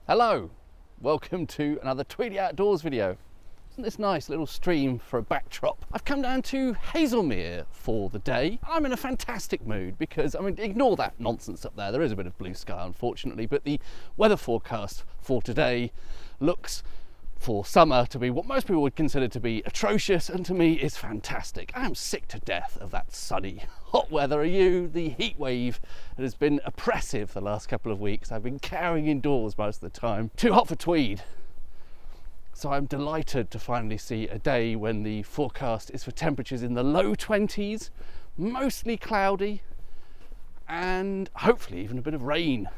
Hello, welcome to another Tweedy Outdoors video. Isn't this nice little stream for a backdrop? I've come down to Haslemere for the day. I'm in a fantastic mood because, ignore that nonsense up there. There is a bit of blue sky, unfortunately, but the weather forecast for today looks for summer to be what most people would consider to be atrocious, and to me is fantastic. I am sick to death of that sunny, hot weather. Are you? The heat wave that has been oppressive the last couple of weeks. I've been cowering indoors most of the time. Too hot for tweed. So I'm delighted to finally see a day when the forecast is for temperatures in the low 20s, mostly cloudy, and hopefully even a bit of rain.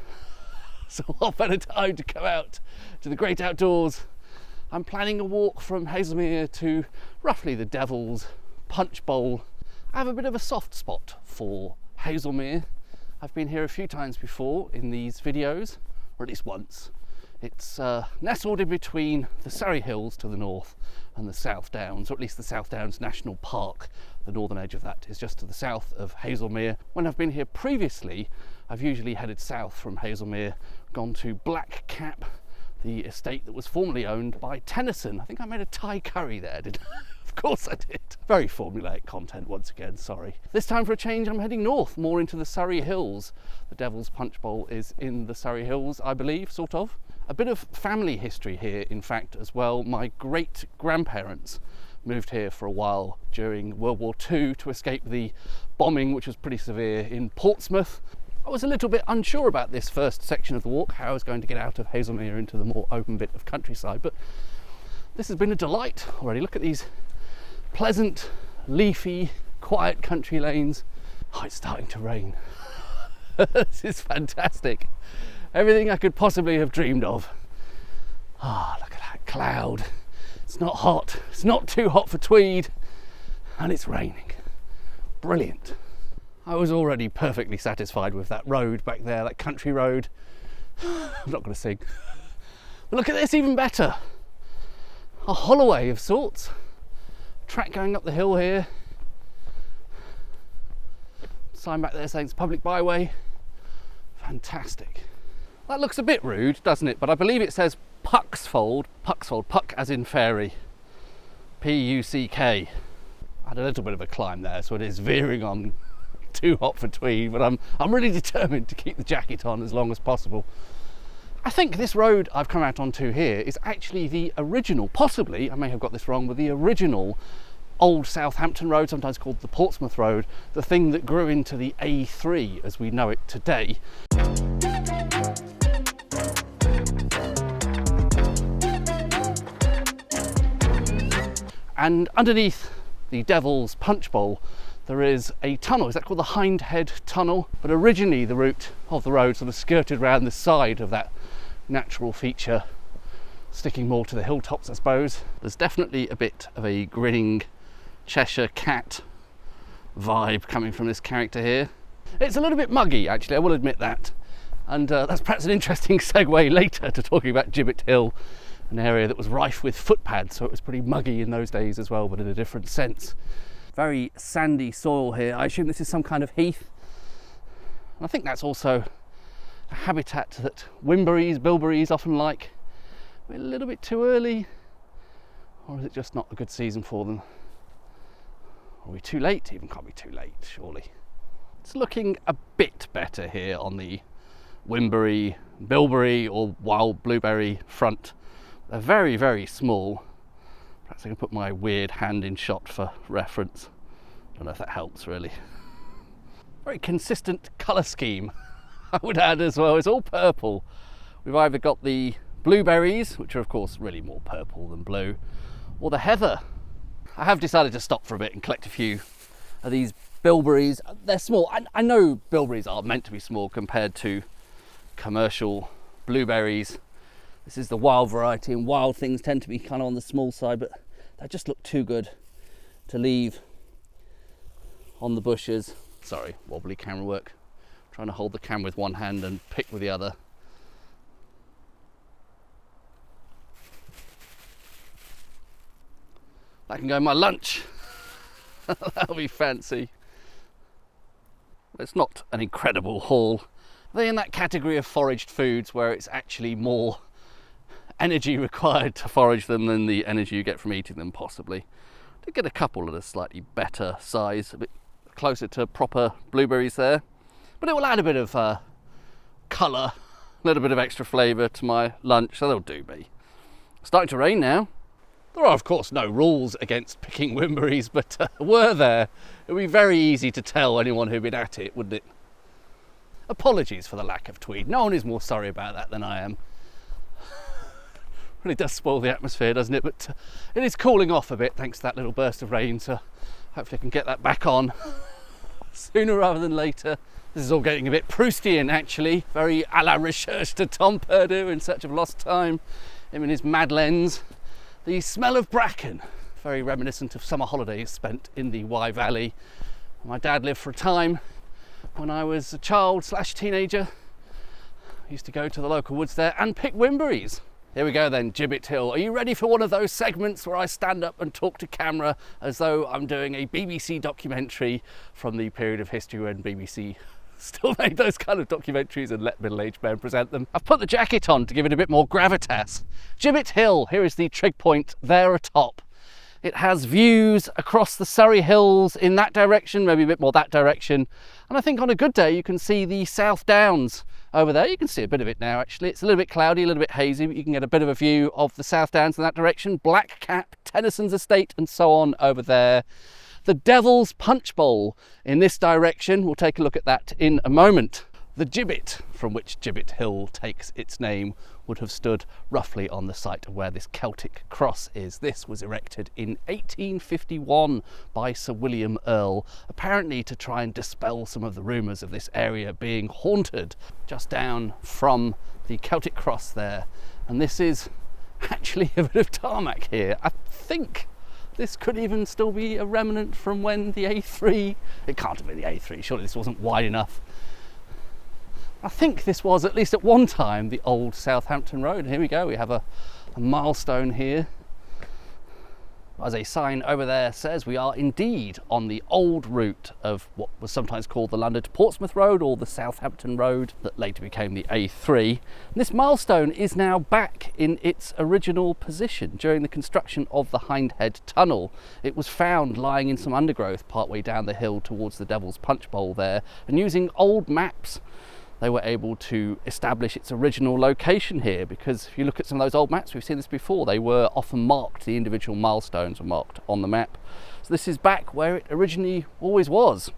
So what better time to go out to the great outdoors. I'm planning a walk from Haslemere to roughly the Devil's Punch Bowl. I have a bit of a soft spot for Haslemere. I've been here a few times before in these videos, or at least once. It's nestled in between the Surrey Hills to the north and the South Downs, or at least the South Downs National Park. The northern edge of that is just to the south of Haslemere. When I've been here previously, I've usually headed south from Haslemere, gone to Black Cap, the estate that was formerly owned by Tennyson. I think I made a Thai curry there, didn't I? Of course I did. Very formulaic content once again, sorry. This time for a change, I'm heading north, more into the Surrey Hills. The Devil's Punch Bowl is in the Surrey Hills, I believe, sort of. A bit of family history here, in fact, as well. My great-grandparents moved here for a while during World War II to escape the bombing, which was pretty severe, in Portsmouth. I was a little bit unsure about this first section of the walk, how I was going to get out of Haslemere into the more open bit of countryside, but this has been a delight already. Look at these pleasant, leafy, quiet country lanes. Oh, it's starting to rain. This is fantastic. Everything I could possibly have dreamed of. Ah, look at that cloud. It's not hot, it's not too hot for tweed, and it's raining. Brilliant. I was already perfectly satisfied with that road back there, that country road. I'm not going to sing. But look at this, even better. A holloway of sorts. Track going up the hill here. Sign back there saying it's a public byway. Fantastic. That looks a bit rude, doesn't it? But I believe it says Pucksfold. Pucksfold, puck as in fairy. P-U-C-K. I had a little bit of a climb there, so it is veering on too hot for tweed, but I'm really determined to keep the jacket on as long as possible. I think this road I've come out onto here is actually the original, possibly, I may have got this wrong, but the original old Southampton Road, sometimes called the Portsmouth Road, the thing that grew into the A3 as we know it today. And underneath the Devil's Punch Bowl there is a tunnel. Is that called the HindHead Tunnel? But originally the route of the road sort of skirted around the side of that natural feature, sticking more to the hilltops, I suppose. There's definitely a bit of a grinning Cheshire cat vibe coming from this character here. It's a little bit muggy, actually, I will admit that. And that's perhaps an interesting segue later to talking about Gibbet Hill, an area that was rife with footpads, so it was pretty muggy in those days as well, but in a different sense. Very sandy soil here. I assume this is some kind of heath. And I think that's also a habitat that winberries, bilberries often like. Are we a little bit too early? Or is it just not a good season for them? Are we too late? Even can't be too late, surely. It's looking a bit better here on the winberry, bilberry or wild blueberry front. They're very, very small. Perhaps I can put my weird hand in shot for reference. Don't know if that helps really. Very consistent colour scheme, I would add as well. It's all purple. We've either got the blueberries, which are of course really more purple than blue, or the heather. I have decided to stop for a bit and collect a few of these bilberries. They're small. I know bilberries are meant to be small compared to commercial blueberries. This is the wild variety, and wild things tend to be kind of on the small side, but they just look too good to leave on the bushes. Sorry, wobbly camera work. I'm trying to hold the camera with one hand and pick with the other. That can go in my lunch. That'll be fancy. It's not an incredible haul. They're in that category of foraged foods where it's actually more energy required to forage them than the energy you get from eating them, possibly. Did get a couple at a slightly better size, a bit closer to proper blueberries there, but it will add a bit of colour, a little bit of extra flavour to my lunch, so they'll do me. It's starting to rain now. There are of course no rules against picking winberries, but were there, it would be very easy to tell anyone who'd been at it, wouldn't it? Apologies for the lack of tweed. No one is more sorry about that than I am. Really does spoil the atmosphere, doesn't it? But it is cooling off a bit thanks to that little burst of rain, so hopefully I can get that back on sooner rather than later. This is all getting a bit Proustian, actually. Very à la recherche de temps perdu, in search of lost time. Him and his Madeleines. The smell of bracken, very reminiscent of summer holidays spent in the Wye Valley. My dad lived for a time when I was a child / teenager. I used to go to the local woods there and pick winberries. Here we go then, Gibbet Hill. Are you ready for one of those segments where I stand up and talk to camera as though I'm doing a BBC documentary from the period of history when BBC still made those kind of documentaries and let middle-aged men present them? I've put the jacket on to give it a bit more gravitas. Gibbet Hill, here is the trig point there atop. It has views across the Surrey Hills in that direction, maybe a bit more that direction. And I think on a good day you can see the South Downs over there. You can see a bit of it now actually. It's a little bit cloudy, a little bit hazy, but you can get a bit of a view of the South Downs in that direction. Blackcap, Tennyson's estate and so on over there. The Devil's Punch Bowl in this direction. We'll take a look at that in a moment. The gibbet from which Gibbet Hill takes its name would have stood roughly on the site of where this Celtic cross is. This was erected in 1851 by Sir William Earl, apparently to try and dispel some of the rumours of this area being haunted. Just down from the Celtic cross there, and this is actually a bit of tarmac here. I think this could even still be a remnant from when the A3, it can't have been the A3, surely this wasn't wide enough. I think this was, at least at one time, the old Southampton Road. Here we go, we have a milestone here. As a sign over there says, we are indeed on the old route of what was sometimes called the London to Portsmouth Road, or the Southampton Road that later became the A3. And this milestone is now back in its original position during the construction of the HindHead Tunnel. It was found lying in some undergrowth partway down the hill towards the Devil's Punch Bowl there, and using old maps they were able to establish its original location here, because if you look at some of those old maps, we've seen this before, they were often marked, the individual milestones were marked on the map. So this is back where it originally always was,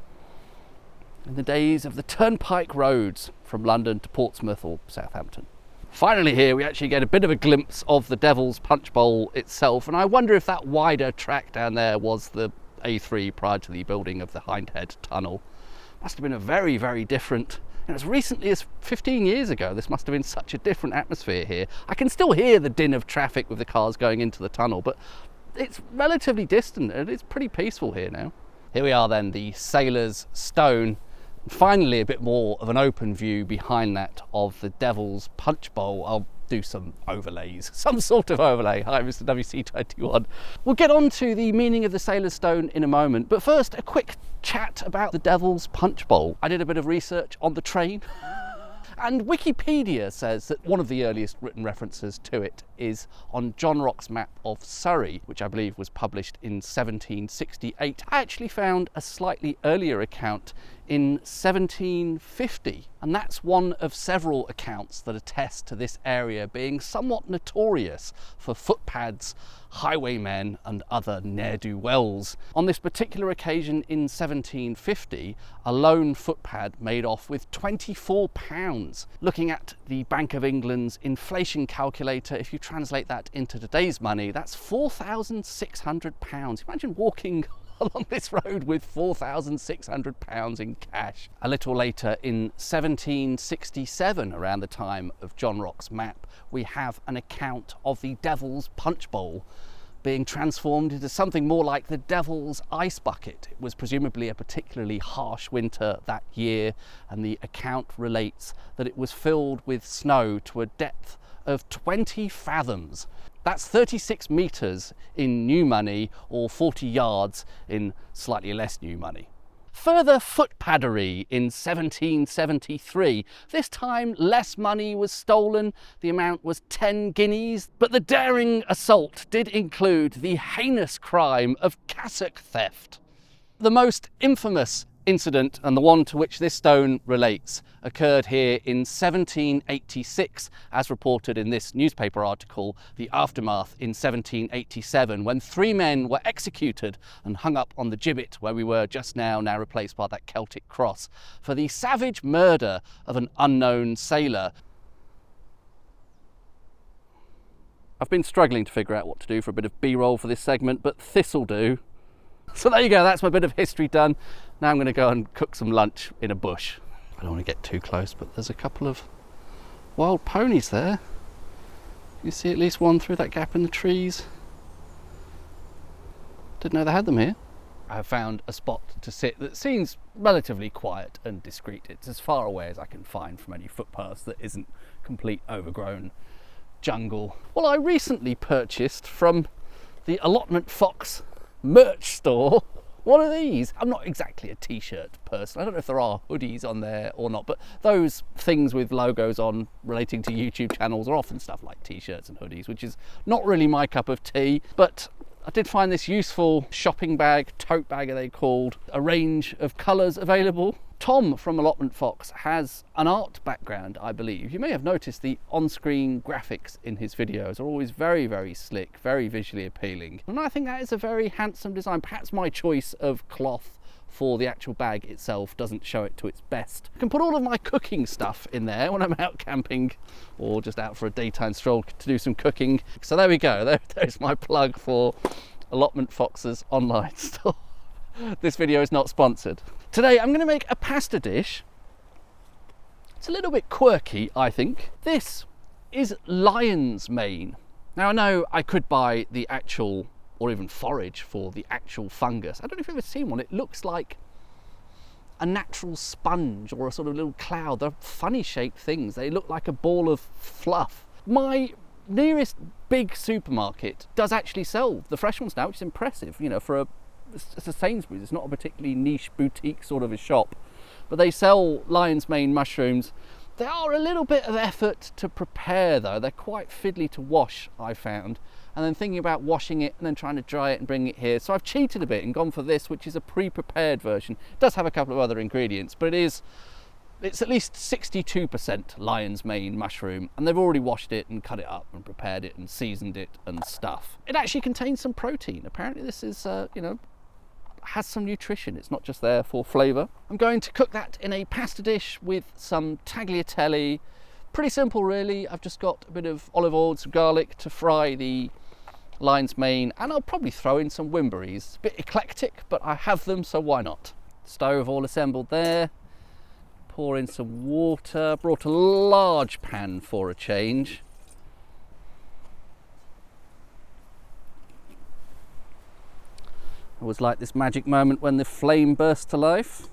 in the days of the Turnpike roads from London to Portsmouth or Southampton. Finally here we actually get a bit of a glimpse of the Devil's Punch Bowl itself, and I wonder if that wider track down there was the A3 prior to the building of the HindHead Tunnel. Must have been a very, very different. And as recently as 15 years ago, this must have been such a different atmosphere here. I can still hear the din of traffic with the cars going into the tunnel, but it's relatively distant and it's pretty peaceful here now. Here we are then, the Sailor's Stone. Finally, a bit more of an open view behind that of the Devil's Punch Bowl. I'll do some overlays, some sort of overlay. Hi, Mr. WC21. We'll get on to the meaning of the Sailor's Stone in a moment, but first a quick chat about the Devil's Punch Bowl. I did a bit of research on the train, and Wikipedia says that one of the earliest written references to it is on John Rock's map of Surrey, which I believe was published in 1768. I actually found a slightly earlier account in 1750, and that's one of several accounts that attest to this area being somewhat notorious for footpads, highwaymen and other ne'er-do-wells. On this particular occasion in 1750, a lone footpad made off with £24. Looking at the Bank of England's inflation calculator, if you translate that into today's money, that's £4,600. Imagine walking along this road with £4,600 in cash. A little later in 1767, around the time of John Rock's map, we have an account of the Devil's Punch Bowl being transformed into something more like the Devil's Ice Bucket. It was presumably a particularly harsh winter that year, and the account relates that it was filled with snow to a depth of 20 fathoms. That's 36 metres in new money, or 40 yards in slightly less new money. Further footpaddery in 1773. This time less money was stolen, the amount was 10 guineas, but the daring assault did include the heinous crime of cassock theft. The most infamous incident, and the one to which this stone relates, occurred here in 1786, as reported in this newspaper article, The Aftermath in 1787, when 3 men were executed and hung up on the Gibbet, where we were just now replaced by that Celtic cross, for the savage murder of an unknown sailor. I've been struggling to figure out what to do for a bit of B-roll for this segment, but this'll do. So there you go, that's my bit of history done. Now I'm going to go and cook some lunch in a bush. I don't want to get too close, but there's a couple of wild ponies there. You see at least one through that gap in the trees. Didn't know they had them here. I have found a spot to sit that seems relatively quiet and discreet. It's as far away as I can find from any footpaths that isn't complete overgrown jungle. Well, I recently purchased from the Allotment Fox merch store one of these. I'm not exactly a t-shirt person. I don't know if there are hoodies on there or not, but those things with logos on relating to YouTube channels are often stuff like t-shirts and hoodies, which is not really my cup of tea. But I did find this useful shopping bag, tote bag are they called, a range of colours available. Tom from Allotment Fox has an art background, I believe. You may have noticed the on-screen graphics in his videos are always very, very slick, very visually appealing. And I think that is a very handsome design. Perhaps my choice of cloth for the actual bag itself doesn't show it to its best. I can put all of my cooking stuff in there when I'm out camping or just out for a daytime stroll to do some cooking. So there we go, there's my plug for Allotment Fox's online store. This video is not sponsored. Today I'm going to make a pasta dish. It's a little bit quirky, I think. This is lion's mane. Now I know I could buy the actual, or even forage for the actual fungus. I don't know if you've ever seen one. It looks like a natural sponge or a sort of little cloud. They're funny shaped things. They look like a ball of fluff. My nearest big supermarket does actually sell the fresh ones now, which is impressive, you know, for it's a Sainsbury's. It's not a particularly niche boutique sort of a shop, but they sell lion's mane mushrooms. They are a little bit of effort to prepare though. They're quite fiddly to wash, I found, and then thinking about washing it and then trying to dry it and bring it here. So I've cheated a bit and gone for this, which is a pre-prepared version. It does have a couple of other ingredients, but it's at least 62% lion's mane mushroom, and they've already washed it and cut it up and prepared it and seasoned it and stuff. It actually contains some protein. Apparently this is, you know, has some nutrition. It's not just there for flavour. I'm going to cook that in a pasta dish with some tagliatelle. Pretty simple really. I've just got a bit of olive oil, some garlic to fry the lion's mane, and I'll probably throw in some winberries. A bit eclectic, but I have them, so why not? Stove all assembled there. Pour in some water. Brought a large pan for a change. It was like this magic moment when the flame burst to life.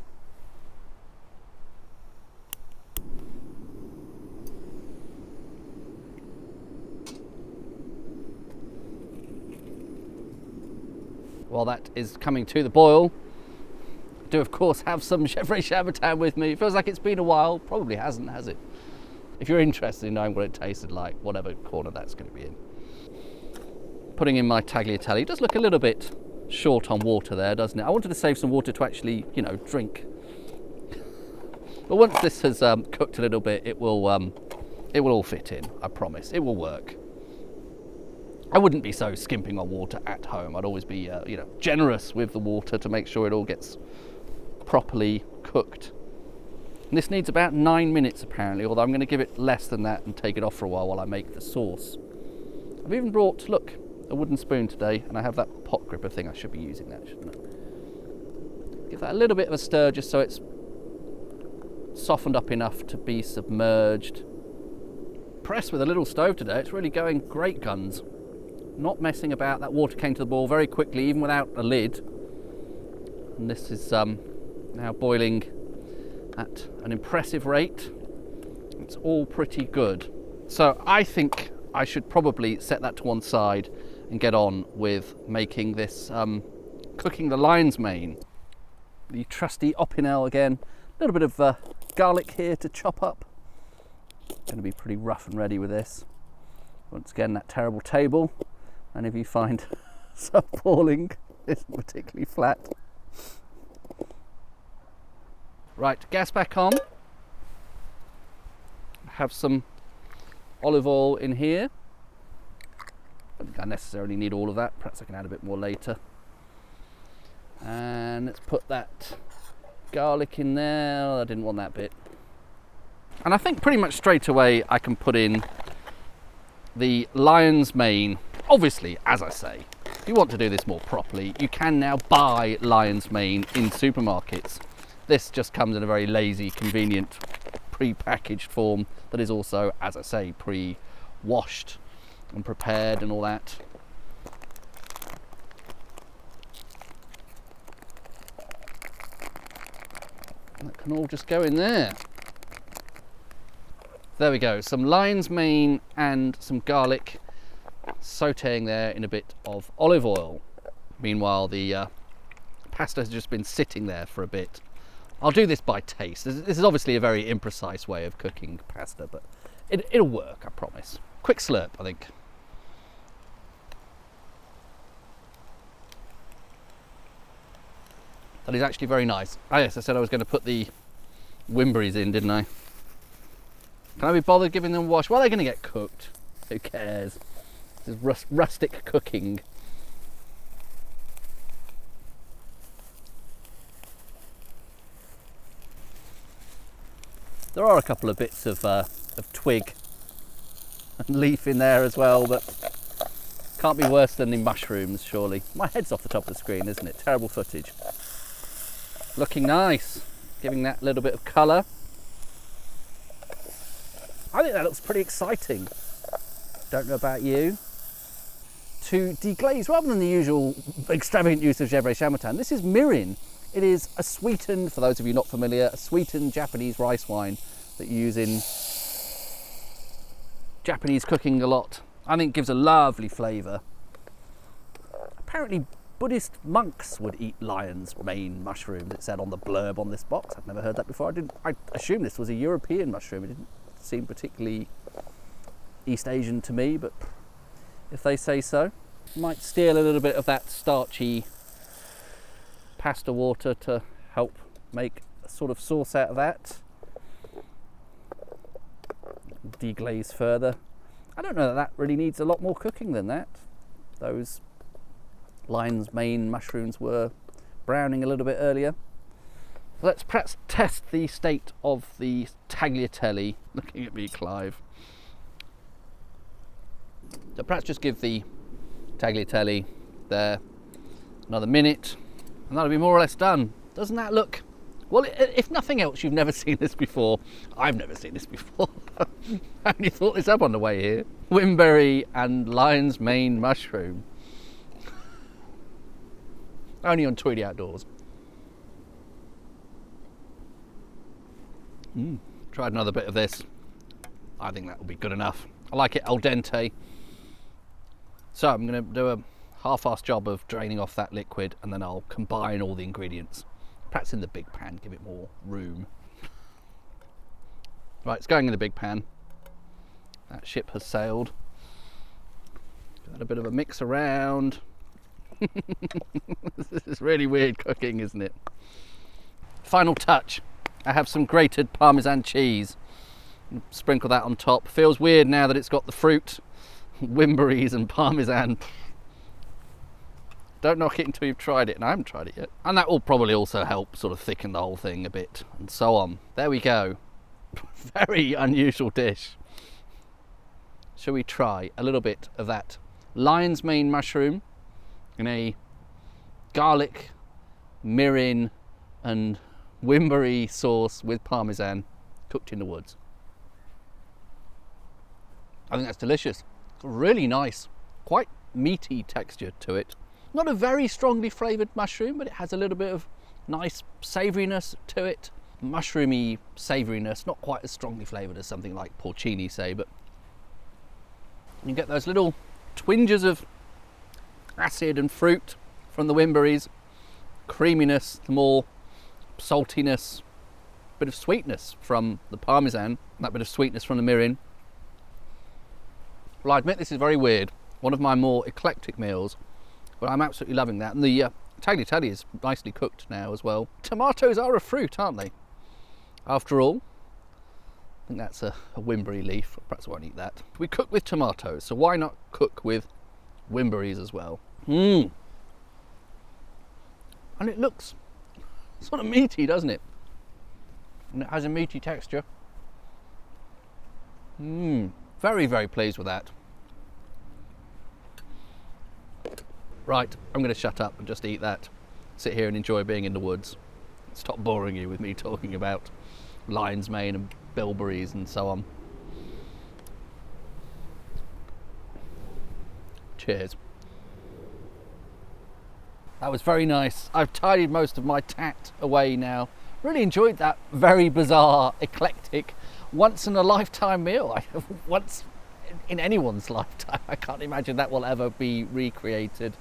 While that is coming to the boil, I do of course have some Chevrolet Chambertin with me. It feels like it's been a while. Probably hasn't, has it? If you're interested in knowing what it tasted like, whatever corner that's going to be in. Putting in my tagliatelle. It does look a little bit short on water there, doesn't it? I wanted to save some water to actually, you know, drink. But once this has cooked a little bit, it will all fit in, I promise. It will work. I wouldn't be so skimping on water at home. I'd always be, you know, generous with the water to make sure it all gets properly cooked. And this needs about 9 minutes apparently, although I'm going to give it less than that and take it off for a while I make the sauce. I've even brought, look, a wooden spoon today, and I have that pot gripper thing. I should be using that, shouldn't I? Give that a little bit of a stir just so it's softened up enough to be submerged. Pressed with a little stove today. It's really going great guns. Not messing about. That water came to the boil very quickly, even without a lid. And this is now boiling at an impressive rate. It's all pretty good. So I think I should probably set that to one side and get on with making this, cooking the lion's mane. the trusty opinel again. A little bit of garlic here to chop up. Going to be pretty rough and ready with this. Once again, that terrible table. And if you find some appalling, isn't particularly flat. Right, gas back on. Have some olive oil in here. I don't think I necessarily need all of that. Perhaps I can add a bit more later. And let's put that garlic in there. I didn't want that bit. And I think pretty much straight away I can put in the lion's mane. Obviously, as I say, if you want to do this more properly, you can now buy lion's mane in supermarkets. This just comes in a very lazy, convenient, pre-packaged form that is also, as I say, pre-washed and prepared and all that. That can all just go in there. There we go, some lion's mane and some garlic sauteing there in a bit of olive oil. Meanwhile, the pasta has just been sitting there for a bit. I'll do this by taste. This is obviously a very imprecise way of cooking pasta, but it'll work, I promise. Quick slurp, I think. That is actually very nice. Ah yes, I said I was going to put the winberries in, didn't I? Can I be bothered giving them a wash? Well, they're going to get cooked. Who cares? This is rustic cooking. There are a couple of bits of twig and leaf in there as well, but can't be worse than the mushrooms, surely. My head's off the top of the screen, isn't it? Terrible footage. Looking nice, giving that little bit of colour. I think that looks pretty exciting. Don't know about you. To deglaze, rather than the usual extravagant use of Gevrey Chambertin, this is mirin. It is a sweetened, for those of you not familiar, a sweetened Japanese rice wine that you use in Japanese cooking a lot. I think it gives a lovely flavour. Apparently Buddhist monks would eat lion's mane mushrooms, it said on the blurb on this box. I've never heard that before. I assumed this was a European mushroom. It didn't seem particularly East Asian to me, but if they say so. Might steal a little bit of that starchy pasta water to help make a sort of sauce out of that. Deglaze further. I don't know that that really needs a lot more cooking than that. Those lion's mane mushrooms were browning a little bit earlier. Let's perhaps test the state of the tagliatelle. Looking at me, Clive. So perhaps just give the tagliatelle there another minute and that'll be more or less done. Doesn't that look... Well, if nothing else, you've never seen this before. I've never seen this before. I only thought this up on the way here. Winberry and lion's mane mushroom. Only on Tweedy Outdoors. Tried another bit of this. I think that will be good enough. I like it al dente. So I'm going to do a half-assed job of draining off that liquid and then I'll combine all the ingredients. Perhaps in the big pan, give it more room. Right, it's going in the big pan. That ship has sailed. Got a bit of a mix around. This is really weird cooking, isn't it? Final touch. I have some grated Parmesan cheese. Sprinkle that on top. Feels weird now that it's got the fruit, winberries and Parmesan. Don't knock it until you've tried it, and I haven't tried it yet. And that will probably also help sort of thicken the whole thing a bit, and so on. There we go. Very unusual dish. Shall we try a little bit of that lion's mane mushroom in a garlic, mirin and winberry sauce with Parmesan cooked in the woods? I think that's delicious. Really nice, quite meaty texture to it. Not a very strongly flavoured mushroom, but it has a little bit of nice savouriness to it. Mushroomy savouriness, not quite as strongly flavoured as something like porcini, say, but you get those little twinges of acid and fruit from the winberries, creaminess, the more saltiness, bit of sweetness from the parmesan, that bit of sweetness from the mirin. Well, I admit this is very weird. One of my more eclectic meals, but I'm absolutely loving that. And the tagliatelle is nicely cooked now as well. Tomatoes are a fruit, aren't they? After all, I think that's a winberry leaf. Perhaps I won't eat that. We cook with tomatoes, so why not cook with winberries as well? And it looks sort of meaty, doesn't it? And it has a meaty texture. Very, very pleased with that. Right, I'm going to shut up and just eat that. Sit here and enjoy being in the woods. Stop boring you with me talking about lion's mane and bilberries and so on. Cheers. That was very nice. I've tidied most of my tat away now. Really enjoyed that very bizarre, eclectic, once in a lifetime meal. Once in anyone's lifetime. I can't imagine that will ever be recreated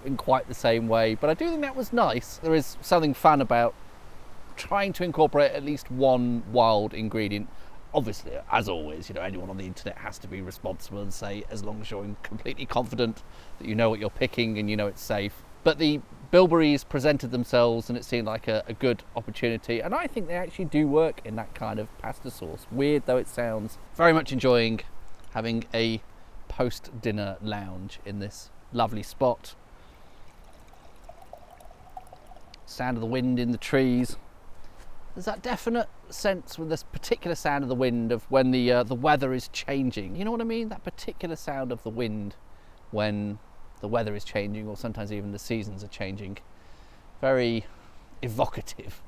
in quite the same way, but I do think that was nice. There is something fun about trying to incorporate at least one wild ingredient. Obviously, as always, you know, anyone on the internet has to be responsible and say, as long as you're completely confident that you know what you're picking and you know it's safe. But the bilberries presented themselves and it seemed like a good opportunity, and I think they actually do work in that kind of pasta sauce. Weird though it sounds. Very much enjoying having a post-dinner lounge in this lovely spot. Sound of the wind in the trees. There's that definite sense with this particular sound of the wind of when the weather is changing. You know what I mean? That particular sound of the wind when the weather is changing, or sometimes even the seasons are changing. Very evocative.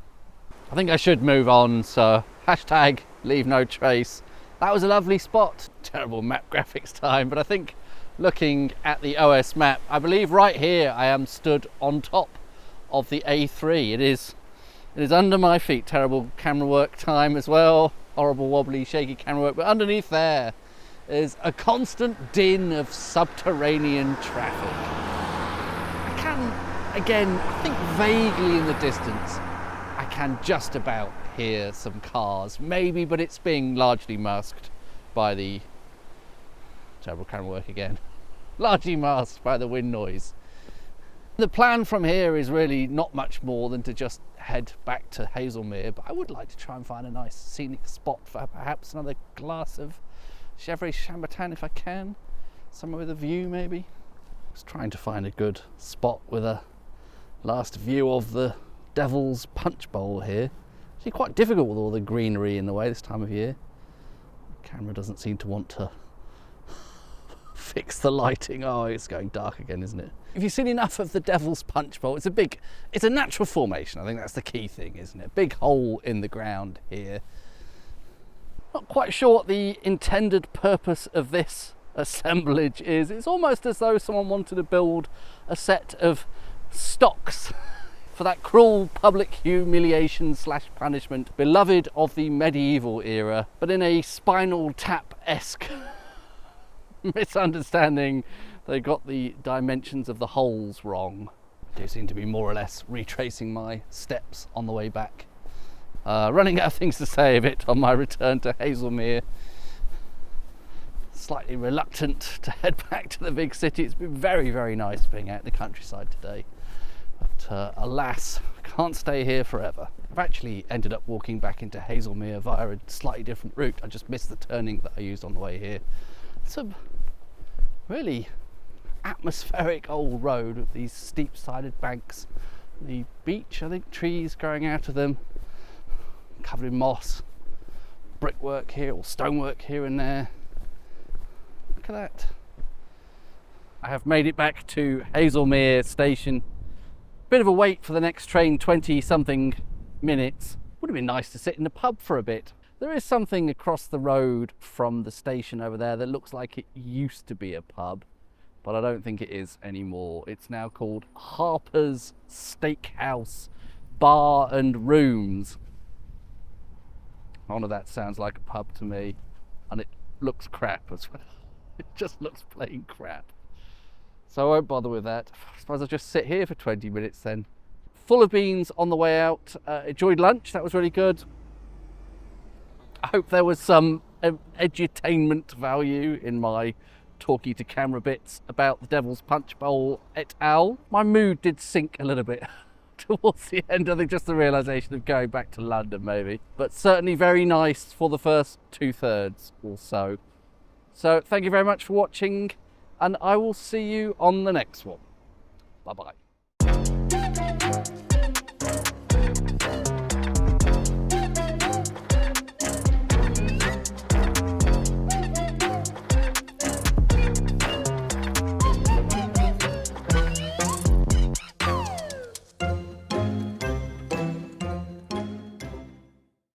I think I should move on, so hashtag leave no trace. That was a lovely spot. Terrible map graphics time, but I think looking at the OS map, I believe right here I am stood on top of the A3. It is under my feet. Terrible camera work time as well. Horrible wobbly shaky camera work, but underneath there is a constant din of subterranean traffic. I can, again, I think vaguely in the distance, I can just about hear some cars, maybe, but it's being largely masked by the terrible camera work again. Largely masked by the wind noise. The plan from here is really not much more than to just head back to Haslemere, but I would like to try and find a nice scenic spot for perhaps another glass of Chevrolet Chambertin if I can. Somewhere with a view maybe. Just trying to find a good spot with a last view of the Devil's Punch Bowl here. Actually quite difficult with all the greenery in the way this time of year. The camera doesn't seem to want to fix the lighting. Oh, it's going dark again, isn't it? If you've seen enough of the Devil's Punch Bowl, it's a natural formation. I think that's the key thing, isn't it? Big hole in the ground here. Not quite sure what the intended purpose of this assemblage is. It's almost as though someone wanted to build a set of stocks for that cruel public humiliation / punishment beloved of the medieval era, but in a Spinal Tap-esque misunderstanding. They got the dimensions of the holes wrong. I do seem to be more or less retracing my steps on the way back. Running out of things to say of it on my return to Haslemere. Slightly reluctant to head back to the big city. It's been very, very nice being out in the countryside today. But alas, I can't stay here forever. I've actually ended up walking back into Haslemere via a slightly different route. I just missed the turning that I used on the way here. It's a really atmospheric old road with these steep-sided banks. The beach, I think, trees growing out of them, covered in moss, brickwork here or stonework here and there. Look at that. I have made it back to Haslemere station. Bit of a wait for the next train, 20 something minutes. Would have been nice to sit in the pub for a bit. There is something across the road from the station over there that looks like it used to be a pub, but I don't think it is anymore. It's now called Harper's Steakhouse Bar and Rooms. None of that sounds like a pub to me, and it looks crap as well. It just looks plain crap. So I won't bother with that. I suppose I'll just sit here for 20 minutes then. full of beans on the way out. Enjoyed lunch, that was really good. I hope there was some edutainment value in my talkie to camera bits about the Devil's Punch Bowl et al. My mood did sink a little bit towards the end. I think just the realisation of going back to London maybe. But certainly very nice for the first 2/3 or so. So thank you very much for watching, and I will see you on the next one. Bye bye.